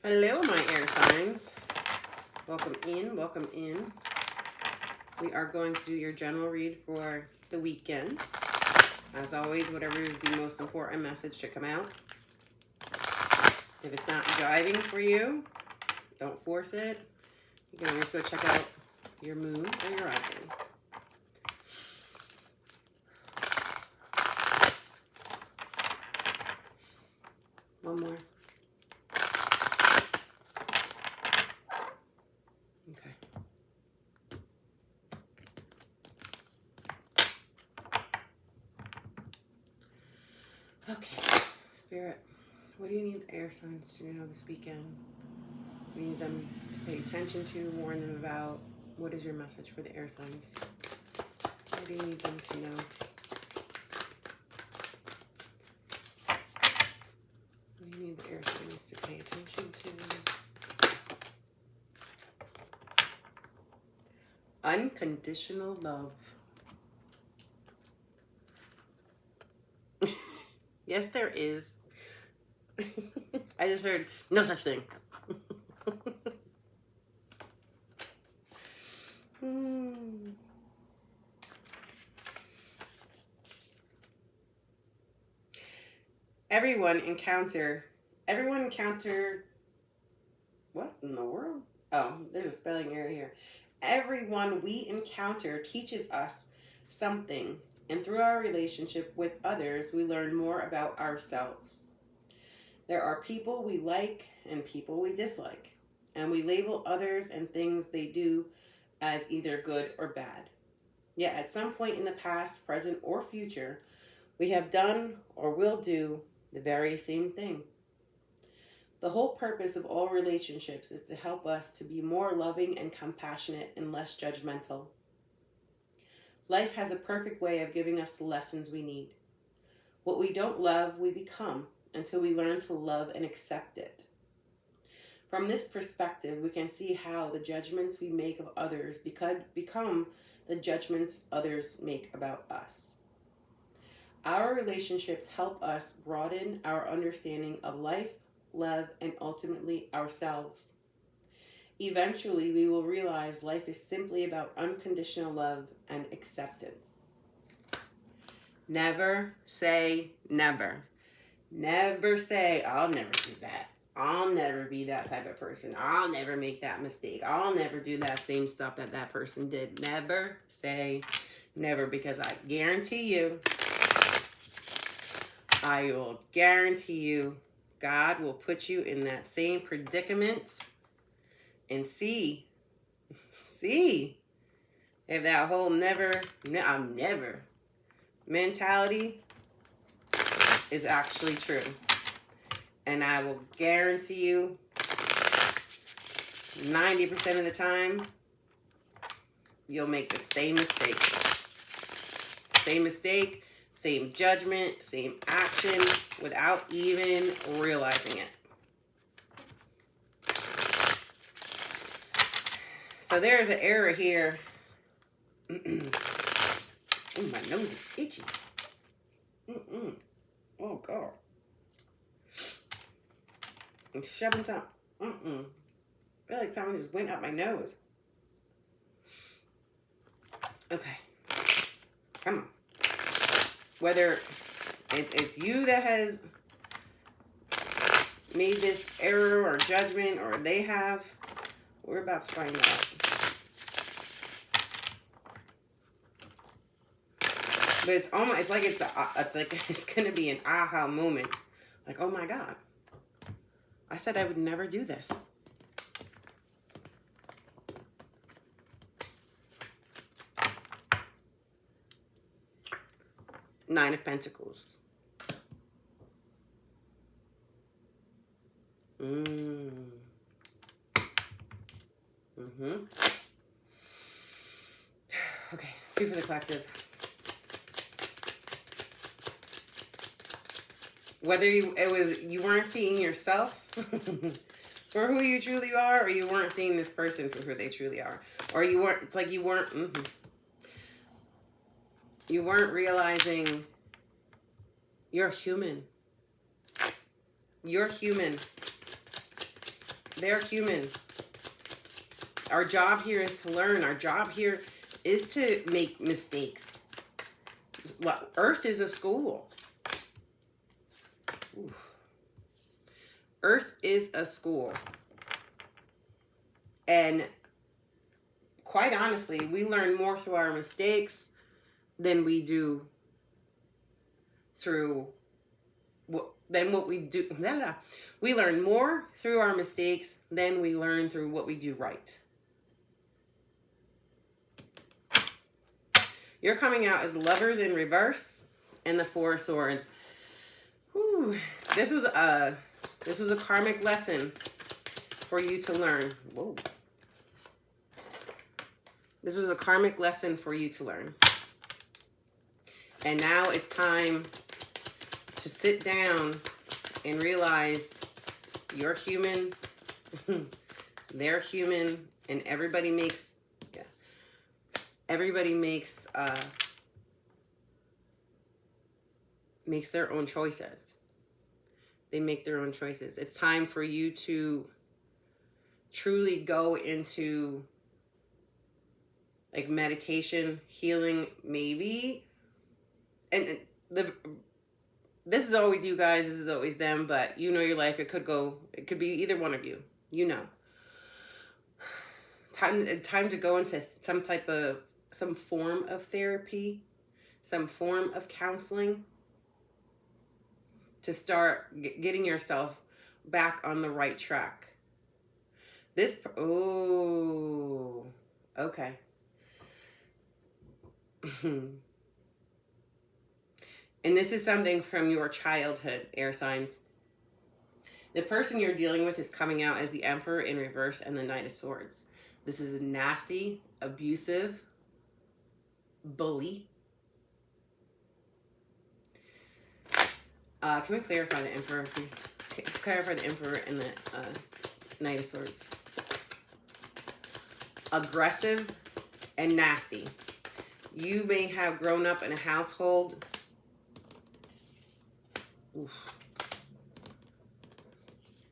Hello, my air signs. Welcome in, welcome in. We are going to do your general read for the weekend. As always, whatever is the most important message to come out. If it's not driving for you, don't force it. You can always go check out your moon or your rising. One more. Okay. Okay, Spirit, what do you need the air signs to know this weekend? We need them to pay attention to, warn them about. What is your message for the air signs? What do you need them to know? What do you need the air signs to pay attention to? Unconditional love. Yes, there is. I just heard no such thing. Everyone encounter, what in the world? Oh, there's a spelling error here. Everyone we encounter teaches us something, and through our relationship with others, we learn more about ourselves. There are people we like and people we dislike, and we label others and things they do as either good or bad. Yet at some point in the past, present, or future, we have done or will do the very same thing. The whole purpose of all relationships is to help us to be more loving and compassionate and less judgmental. Life has a perfect way of giving us the lessons we need. What we don't love, we become until we learn to love and accept it. From this perspective, we can see how the judgments we make of others become the judgments others make about us. Our relationships help us broaden our understanding of life, love, and ultimately ourselves. Eventually, we will realize life is simply about unconditional love and acceptance. Never say never. Never say, I'll never do that. I'll never be that type of person. I'll never make that mistake. I'll never do that same stuff that person did. Never say never, because I guarantee you, I will guarantee you, God will put you in that same predicament and see if that whole never mentality is actually true. And I will guarantee you 90% of the time, you'll make the same mistake. Same mistake, same judgment, same action without even realizing it. So there's an error here. Oh, my nose is itchy. Oh, God. I'm shoving something. I feel like someone just went up my nose. Okay. Come on. Whether it's you that has made this error or judgment, or they have, we're about to find out. But it's almost, it's like it's gonna be an aha moment. Like, oh my God, I said I would never do this. Nine of Pentacles. Okay, two for the collective. Whether you weren't seeing yourself for who you truly are, or you weren't seeing this person for who they truly are, or you weren't. It's like you weren't. You weren't realizing you're human. You're human. They're human. Our job here is to learn. Our job here is to make mistakes. Earth is a school. Ooh. Earth is a school. And quite honestly, we learn more through our mistakes than we do through what we do. We learn more through our mistakes than we learn through what we do right. You're coming out as Lovers in reverse and the Four of Swords. Whew. This was a karmic lesson for you to learn. Whoa. This was a karmic lesson for you to learn. And now it's time to sit down and realize you're human, they're human, and everybody makes their own choices. They make their own choices. It's time for you to truly go into like meditation, healing, maybe. And this is always you guys, this is always them, but you know your life. It could be either one of you. You know. Time to go into some form of therapy, some form of counseling to start getting yourself back on the right track. Okay. And this is something from your childhood, air signs. The person you're dealing with is coming out as the Emperor in reverse and the Knight of Swords. This is a nasty, abusive bully. Can we clarify the Emperor, please? Clarify the Emperor and the Knight of Swords. Aggressive and nasty. You may have grown up in a household. Oof.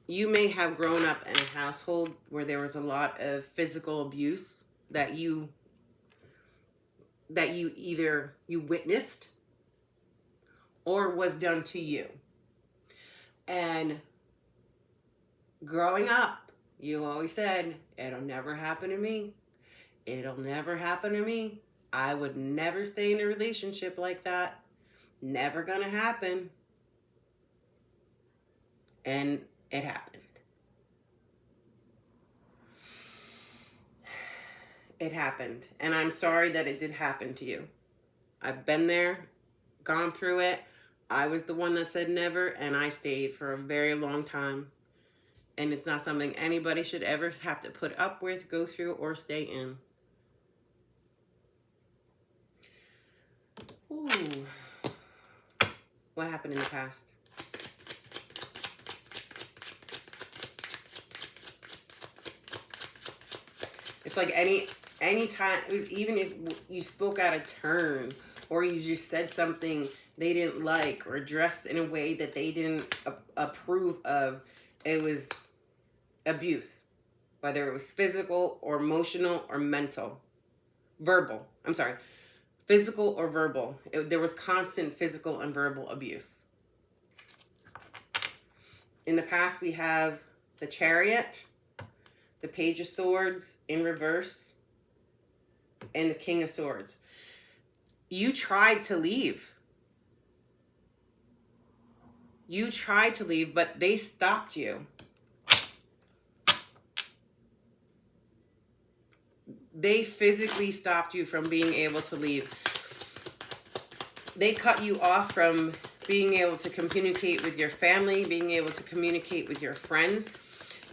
You may have grown up in a household where there was a lot of physical abuse that you either witnessed or was done to you. And growing up, you always said, it'll never happen to me. It'll never happen to me. I would never stay in a relationship like that. Never gonna happen. And it happened. It happened. And I'm sorry that it did happen to you. I've been there, gone through it. I was the one that said never, and I stayed for a very long time. And it's not something anybody should ever have to put up with, go through, or stay in. Ooh. What happened in the past? It's like any time, even if you spoke out of turn or you just said something they didn't like or dressed in a way that they didn't approve of, it was abuse, whether it was physical or emotional or mental, verbal. I'm sorry, physical or verbal. There was constant physical and verbal abuse. In the past, we have the Chariot, the Page of Swords in reverse, and the King of Swords. You tried to leave. You tried to leave, but they stopped you. They physically stopped you from being able to leave. They cut you off from being able to communicate with your family, being able to communicate with your friends.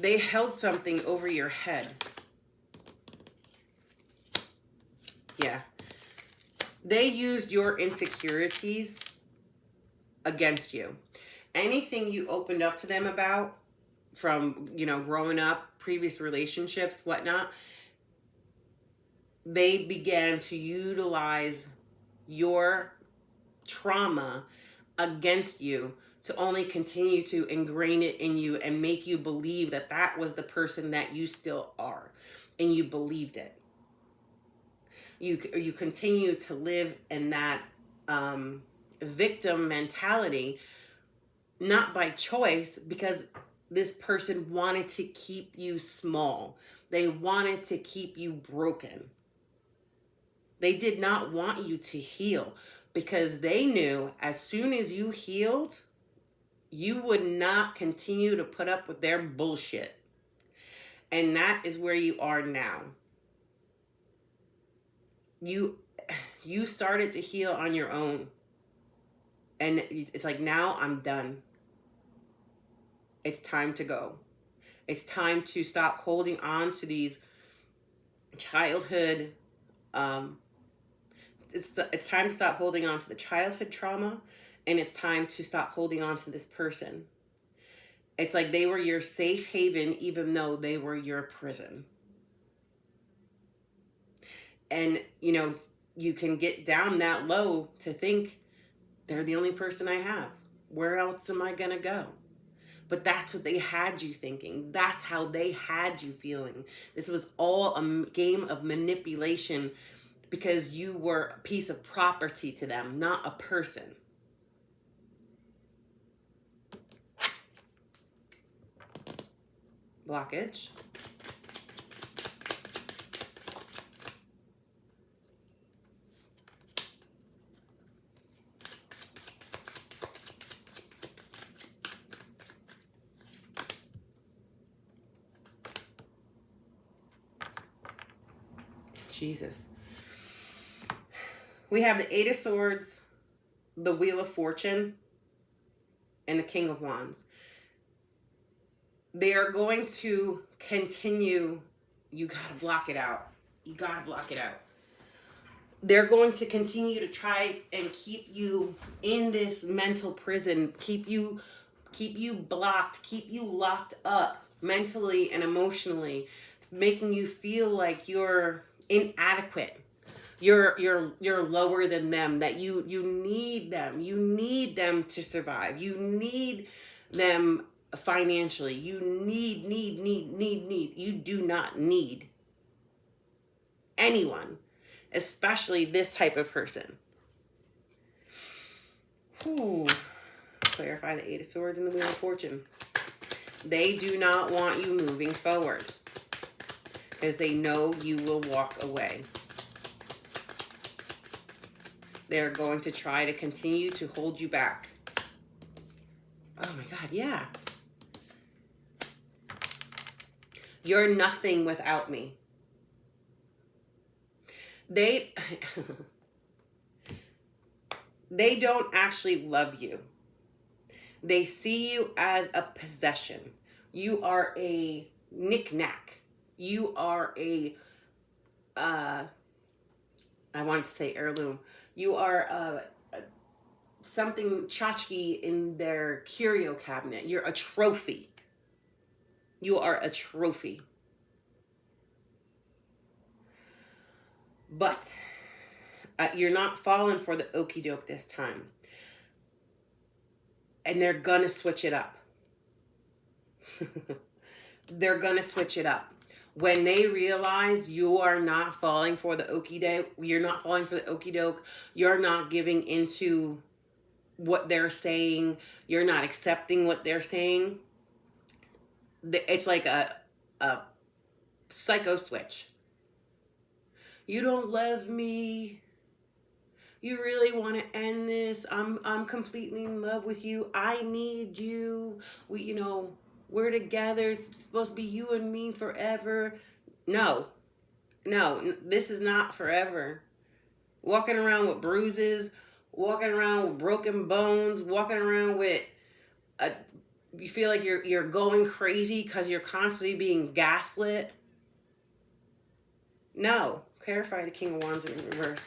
They held something over your head. Yeah. They used your insecurities against you. Anything you opened up to them about from, growing up, previous relationships, whatnot, they began to utilize your trauma against you to only continue to ingrain it in you and make you believe that that was the person that you still are, and you believed it. You continue to live in that victim mentality, not by choice, because this person wanted to keep you small. They wanted to keep you broken. They did not want you to heal, because they knew as soon as you healed, you would not continue to put up with their bullshit. And that is where you are now. You started to heal on your own. And it's like, now I'm done. It's time to go. It's time to stop holding on to these childhood, it's time to stop holding on to the childhood trauma, and it's time to stop holding on to this person. It's like they were your safe haven, even though they were your prison. And, you know, you can get down that low to think, they're the only person I have. Where else am I going to go? But that's what they had you thinking. That's how they had you feeling. This was all a game of manipulation, because you were a piece of property to them, not a person. Blockage. Jesus. We have the Eight of Swords, the Wheel of Fortune, and the King of Wands. They are going to continue. You gotta block it out. You gotta block it out. They're going to continue to try and keep you in this mental prison, keep you blocked, keep you locked up mentally and emotionally, making you feel like you're inadequate. You're lower than them, that you need them. You need them to survive. You need them financially. You need. You do not need anyone, especially this type of person. Ooh. Clarify the Eight of Swords and the Wheel of Fortune. They do not want you moving forward, because they know you will walk away. They're going to try to continue to hold you back. Oh my God, yeah. You're nothing without me. They don't actually love you. They see you as a possession. You are a knick-knack. You are a, I wanted to say heirloom. You are something tchotchke in their curio cabinet. You're a trophy. You are a trophy. But you're not falling for the okie doke this time. And they're gonna switch it up. They're gonna switch it up. When they realize you are not falling for the okie doke, you're not falling for the okie doke, you're not giving into what they're saying, you're not accepting what they're saying, it's like a psycho switch. You don't love me. You really want to end this. I'm completely in love with you. I need you. We're together. It's supposed to be you and me forever. No, this is not forever. Walking around with bruises, walking around with broken bones, walking around with you feel like you're going crazy because you're constantly being gaslit. No. Clarify the King of Wands in reverse.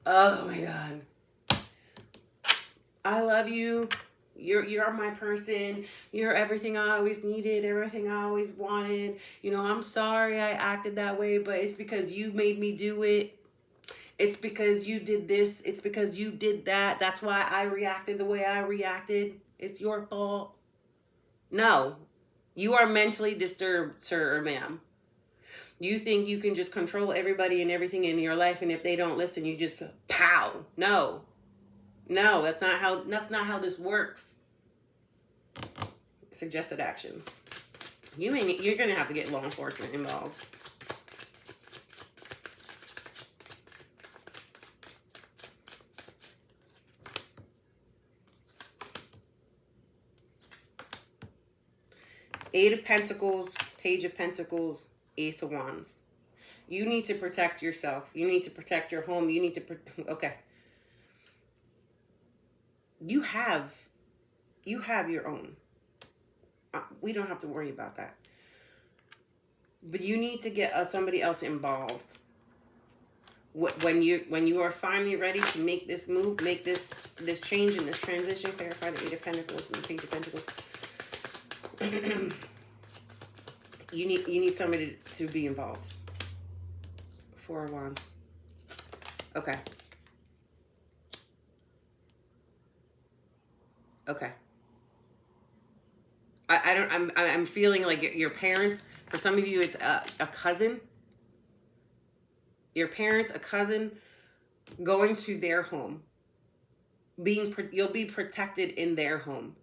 Oh my God. I love you. You're my person. You're everything I always needed, everything I always wanted. I'm sorry I acted that way, but it's because you made me do it. It's because you did this. It's because you did that. That's why I reacted the way I reacted. It's your fault. No. You are mentally disturbed, sir or ma'am. You think you can just control everybody and everything in your life, and if they don't listen, you just pow. No. No, that's not how this works. Suggested action. You're gonna have to get law enforcement involved. Eight of Pentacles, Page of Pentacles, Ace of Wands. You need to protect yourself. You need to protect your home. You need to okay. You have your own. We don't have to worry about that. But you need to get somebody else involved. When you are finally ready to make this move, make this change and this transition, clarify the Eight of Pentacles and the Page of Pentacles. you need somebody to be involved. Four of Wands. Okay. Okay. I'm feeling like your parents, for some of you it's a cousin. Your parents, a cousin, going to their home. You'll be protected in their home.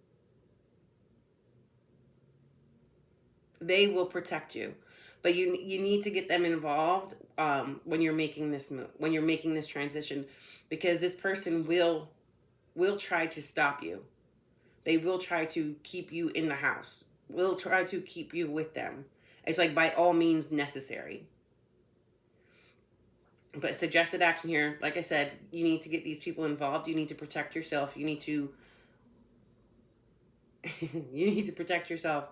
They will protect you. But you need to get them involved when you're making this move, when you're making this transition, because this person will try to stop you. They will try to keep you in the house. Will try to keep you with them. It's like by all means necessary. But suggested action here, like I said, you need to get these people involved. You need to protect yourself. You need to protect yourself.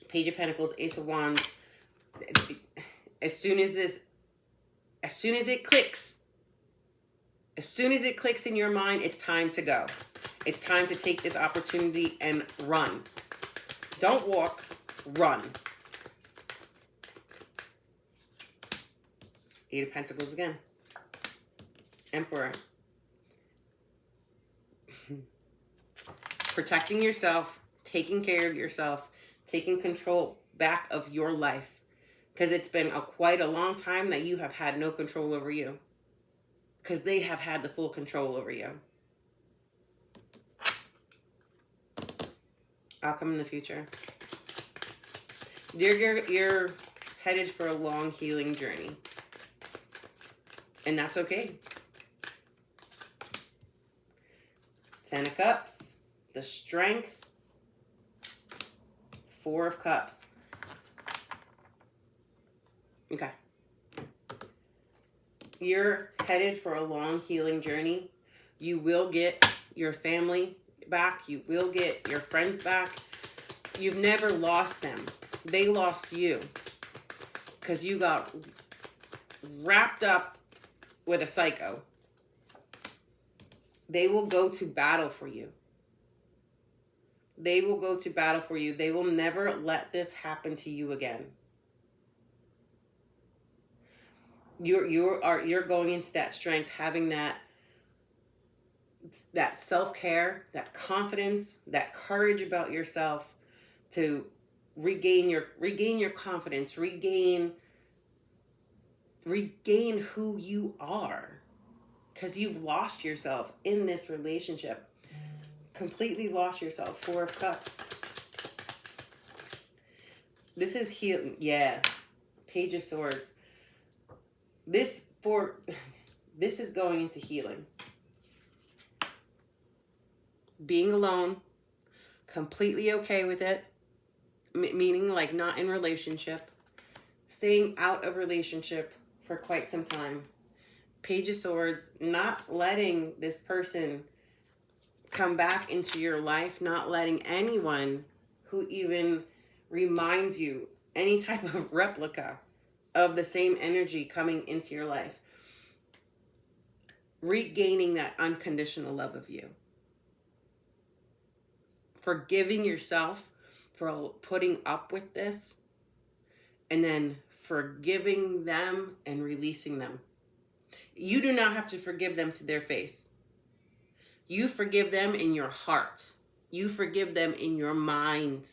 Page of Pentacles, Ace of Wands. As soon as it clicks in your mind, it's time to go. It's time to take this opportunity and run. Don't walk, run. Eight of Pentacles again. Emperor. Protecting yourself, taking care of yourself, taking control back of your life. Because it's been quite a long time that you have had no control over you. Because they have had the full control over you. Outcome in the future. You're headed for a long healing journey. And that's okay. Ten of Cups. The Strength. Four of Cups. Okay. You're headed for a long healing journey. You will get your family back. You will get your friends back. You've never lost them. They lost you. Because you got wrapped up with a psycho. They will go to battle for you. They will go to battle for you. They will never let this happen to you again. You're going into that strength, having that self-care, that confidence, that courage about yourself to regain your confidence, regain who you are, because you've lost yourself in this relationship. Completely lost yourself. Four of Cups. This is healing. Yeah. Page of Swords. This is going into healing. Being alone. Completely okay with it. Meaning like not in relationship. Staying out of relationship for quite some time. Page of Swords. Not letting this person come back into your life. Not letting anyone who even reminds you, any type of replica of the same energy coming into your life. Regaining that unconditional love of you. forgiving yourself for putting up with this, and then forgiving them and releasing them. You do not have to forgive them to their face. You forgive them in your heart. You forgive them in your mind.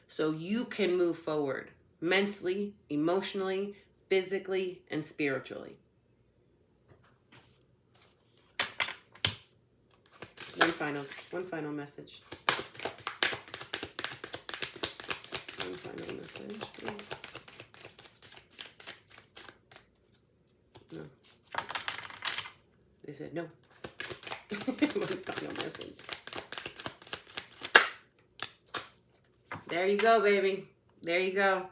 So you can move forward mentally, emotionally, physically, and spiritually. One final message. One final message, please. No. They said no. One final message. There you go, baby. There you go.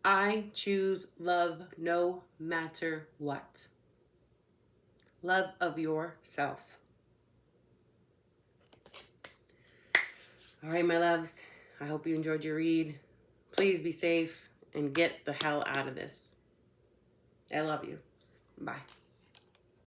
I choose love no matter what. Love of yourself. All right, my loves. I hope you enjoyed your read. Please be safe and get the hell out of this. I love you. Bye.